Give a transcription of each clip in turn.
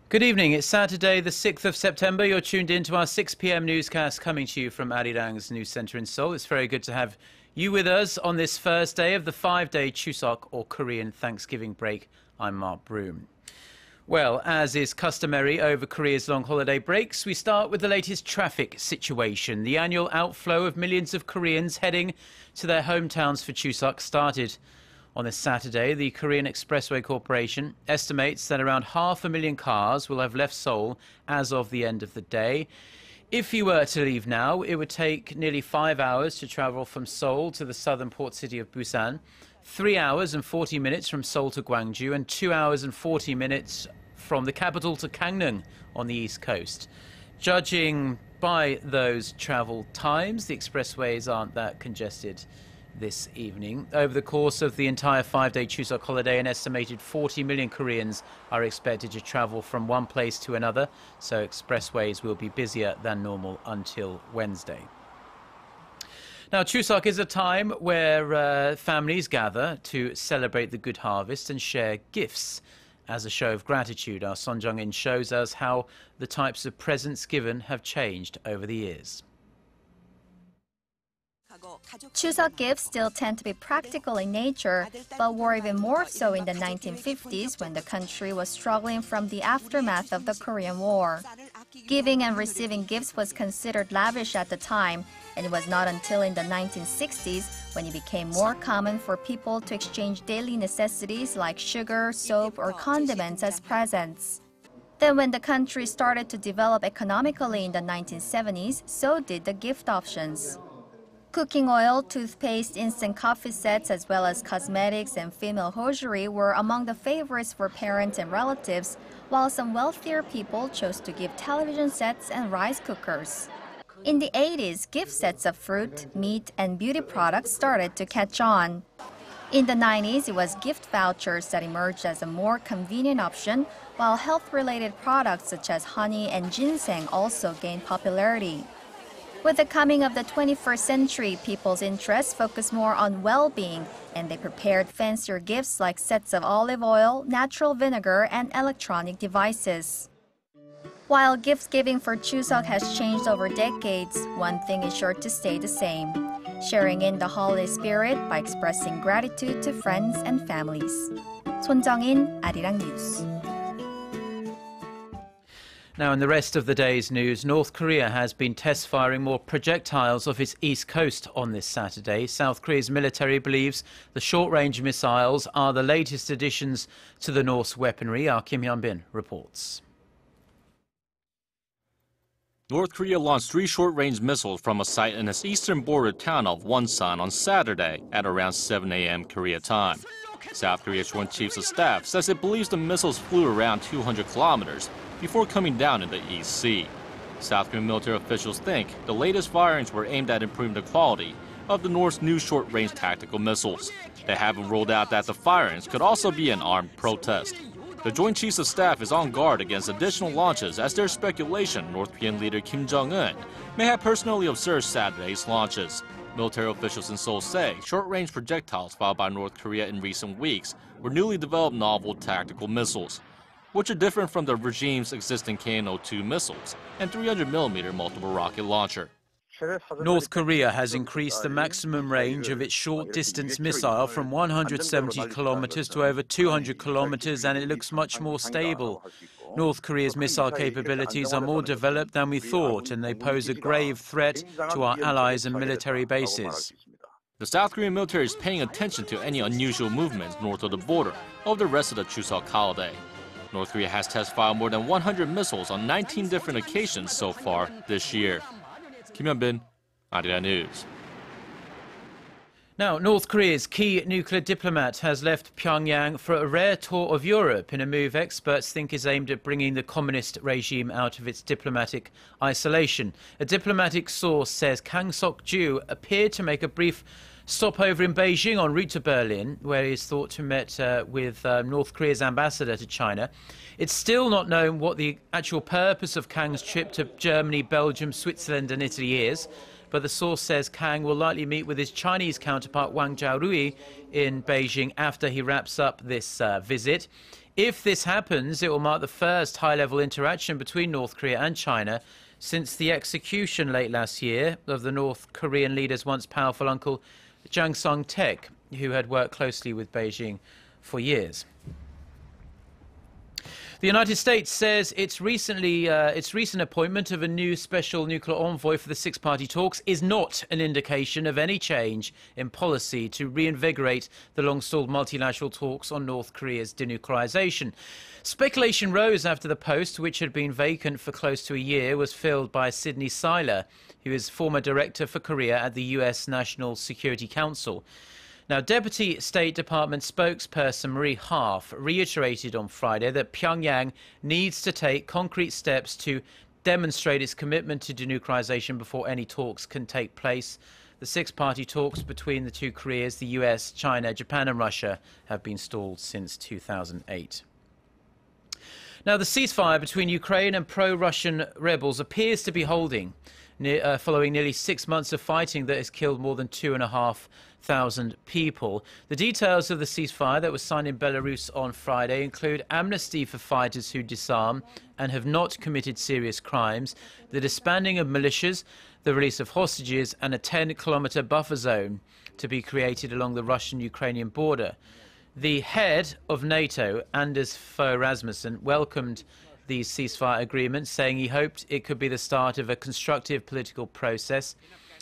Good evening. It's Saturday, the 6th of September. You're tuned in to our 6 p.m. newscast coming to you from ARIRANG's news centre in Seoul. It's very good to have you with us on this first day of the 5-day Chuseok or Korean Thanksgiving break. I'm Mark Broome. Well, as is customary over Korea's long holiday breaks, we start with the latest traffic situation. The annual outflow of millions of Koreans heading to their hometowns for Chuseok started on this Saturday. The Korea Expressway Corporation estimates that around 500,000 cars will have left Seoul as of the end of the day. If you were to leave now, it would take nearly 5 hours to travel from Seoul to the southern port city of Busan, 3 hours and 40 minutes from Seoul to Gwangju, and 2 hours and 40 minutes from the capital to Gangneung on the east coast. Judging by those travel times, the expressways aren't that congested this evening. Over the course of the entire 5-day Chuseok holiday, an estimated 40 million Koreans are expected to travel from one place to another, so expressways will be busier than normal until Wednesday. Now, Chuseok is a time where families gather to celebrate the good harvest and share gifts as a show of gratitude. Our Son Jung-in shows us how the types of presents given have changed over the years. Chuseok gifts still tend to be practical in nature, but were even more so in the 1950s when the country was struggling from the aftermath of the Korean War. Giving and receiving gifts was considered lavish at the time, and it was not until in the 1960s when it became more common for people to exchange daily necessities like sugar, soap, or condiments as presents. Then when the country started to develop economically in the 1970s, so did the gift options. Cooking oil, toothpaste, instant coffee sets, as well as cosmetics and female hosiery were among the favorites for parents and relatives, while some wealthier people chose to give television sets and rice cookers. In the 80s, gift sets of fruit, meat, and beauty products started to catch on. In the 90s, it was gift vouchers that emerged as a more convenient option, while health-related products such as honey and ginseng also gained popularity. With the coming of the 21st century, people's interests focused more on well-being, and they prepared fancier gifts like sets of olive oil, natural vinegar, and electronic devices. While gift-giving for Chuseok has changed over decades, one thing is sure to stay the same: sharing in the holiday spirit by expressing gratitude to friends and families. Son Jung-in, ARIRANG News. Now, in the rest of the day's news, North Korea has been test-firing more projectiles off its east coast on this Saturday. South Korea's military believes the short-range missiles are the latest additions to the North's weaponry. Our Kim Hyun-bin reports. North Korea launched 3 short-range missiles from a site in its eastern border town of Wonsan on Saturday at around 7 a.m. Korea time. South Korea's Joint Chiefs of Staff says it believes the missiles flew around 200 kilometers before coming down in the East Sea. South Korean military officials think the latest firings were aimed at improving the quality of the North's new short-range tactical missiles. They haven't ruled out that the firings could also be an armed protest. The Joint Chiefs of Staff is on guard against additional launches as there's speculation North Korean leader Kim Jong-un may have personally observed Saturday's launches. Military officials in Seoul say short-range projectiles fired by North Korea in recent weeks were newly developed novel tactical missiles, which are different from the regime's existing KN-02 missiles and 300mm multiple rocket launcher. North Korea has increased the maximum range of its short-distance missile from 170 kilometers to over 200 kilometers, and it looks much more stable. North Korea's missile capabilities are more developed than we thought, and they pose a grave threat to our allies and military bases. The South Korean military is paying attention to any unusual movements north of the border over the rest of the Chuseok holiday. North Korea has test-fired more than 100 missiles on 19 different occasions so far this year. Kim Hyun-bin, ARIRANG News. Now, North Korea's key nuclear diplomat has left Pyongyang for a rare tour of Europe in a move experts think is aimed at bringing the communist regime out of its diplomatic isolation. A diplomatic source says Kang Sok-ju appeared to make a brief stopover in Beijing en route to Berlin, where he is thought to meet with North Korea's ambassador to China. It's still not known what the actual purpose of Kang's trip to Germany, Belgium, Switzerland and Italy is, but the source says Kang will likely meet with his Chinese counterpart Wang Jiarui in Beijing after he wraps up this visit. If this happens, it will mark the first high-level interaction between North Korea and China since the execution late last year of the North Korean leader's once powerful uncle, Jang Song-taek, who had worked closely with Beijing for years. The United States says its recent appointment of a new special nuclear envoy for the six-party talks is not an indication of any change in policy to reinvigorate the long-stalled multilateral talks on North Korea's denuclearization. Speculation rose after the post, which had been vacant for close to a year, was filled by Sidney Seiler, who is former director for Korea at the U.S. National Security Council. Now, Deputy State Department spokesperson Marie Harf reiterated on Friday that Pyongyang needs to take concrete steps to demonstrate its commitment to denuclearization before any talks can take place. The six-party talks between the two Koreas, the US, China, Japan and Russia, have been stalled since 2008. Now, the ceasefire between Ukraine and pro-Russian rebels appears to be holding, following nearly 6 months of fighting that has killed more than 2,500 people. The details of the ceasefire that was signed in Belarus on Friday include amnesty for fighters who disarm and have not committed serious crimes, the disbanding of militias, the release of hostages and a 10-kilometer buffer zone to be created along the Russian-Ukrainian border. The head of NATO, Anders Fogh Rasmussen, welcomed these ceasefire agreements, saying he hoped it could be the start of a constructive political process.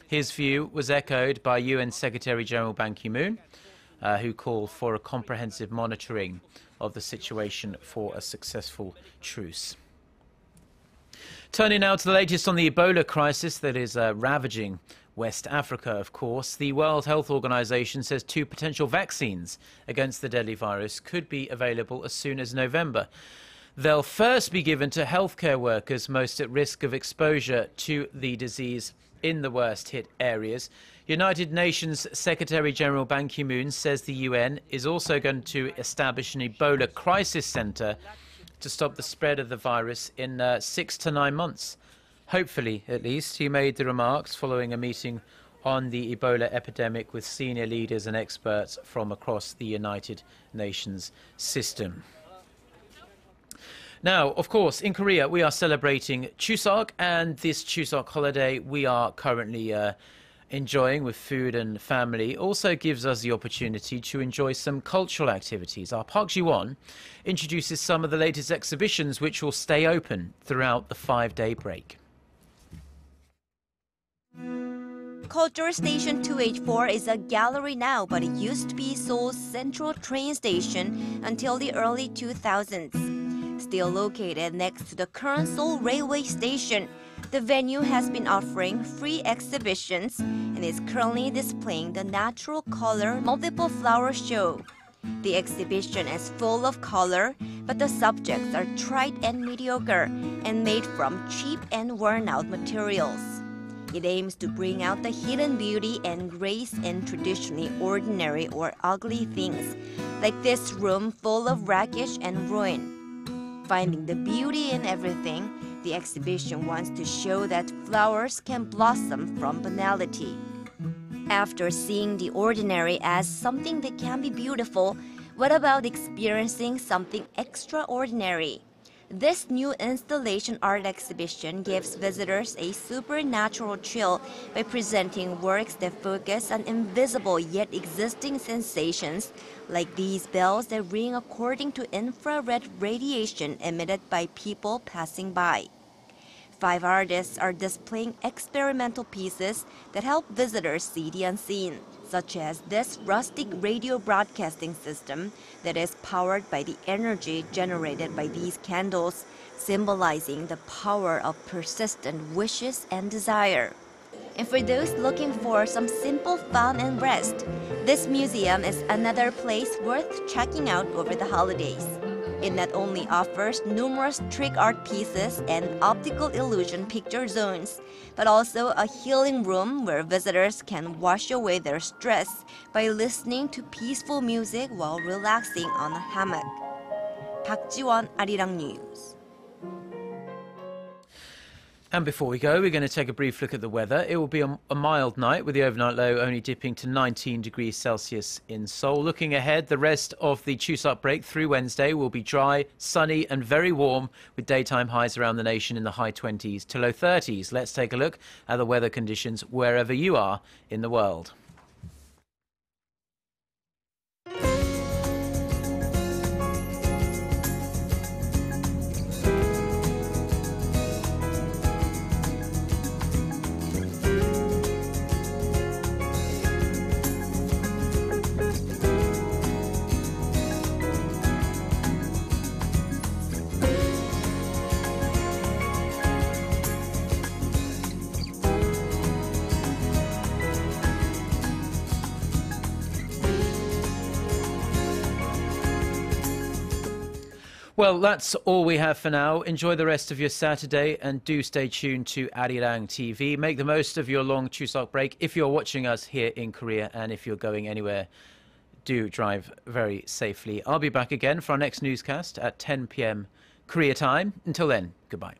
His view was echoed by UN Secretary-General Ban Ki-moon, who called for a comprehensive monitoring of the situation for a successful truce. Turning now to the latest on the Ebola crisis that is ravaging West Africa, of course. The World Health Organization says 2 potential vaccines against the deadly virus could be available as soon as November. They'll first be given to healthcare workers most at risk of exposure to the disease in the worst hit areas. United Nations Secretary-General Ban Ki-moon says the UN is also going to establish an Ebola crisis center to stop the spread of the virus in 6 to 9 months. Hopefully, at least. He made the remarks following a meeting on the Ebola epidemic with senior leaders and experts from across the United Nations system. Now, of course, in Korea, we are celebrating Chuseok, and this Chuseok holiday we are currently enjoying with food and family also gives us the opportunity to enjoy some cultural activities. Our Park Ji-won introduces some of the latest exhibitions which will stay open throughout the 5-day break. Culture Station 284 is a gallery now, but it used to be Seoul's central train station until the early 2000s. Still located next to the current Seoul railway station, the venue has been offering free exhibitions and is currently displaying the natural color multiple flower show. The exhibition is full of color, but the subjects are trite and mediocre and made from cheap and worn-out materials. It aims to bring out the hidden beauty and grace in traditionally ordinary or ugly things, like this room full of wreckage and ruin. Finding the beauty in everything, the exhibition wants to show that flowers can blossom from banality. After seeing the ordinary as something that can be beautiful, what about experiencing something extraordinary? This new installation art exhibition gives visitors a supernatural thrill by presenting works that focus on invisible yet existing sensations, like these bells that ring according to infrared radiation emitted by people passing by. 5 artists are displaying experimental pieces that help visitors see the unseen, such as this rustic radio broadcasting system that is powered by the energy generated by these candles, symbolizing the power of persistent wishes and desire. And for those looking for some simple fun and rest, this museum is another place worth checking out over the holidays. It not only offers numerous trick art pieces and optical illusion picture zones, but also a healing room where visitors can wash away their stress by listening to peaceful music while relaxing on a hammock. 박지원, ARIRANG News. And before we go, we're going to take a brief look at the weather. It will be a mild night with the overnight low only dipping to 19 degrees Celsius in Seoul. Looking ahead, the rest of the Chuseok break through Wednesday will be dry, sunny and very warm with daytime highs around the nation in the high 20s to low 30s. Let's take a look at the weather conditions wherever you are in the world. Well, that's all we have for now. Enjoy the rest of your Saturday and do stay tuned to ARIRANG TV. Make the most of your long Chuseok break if you're watching us here in Korea, and if you're going anywhere, do drive very safely. I'll be back again for our next newscast at 10 p.m. Korea time. Until then, goodbye.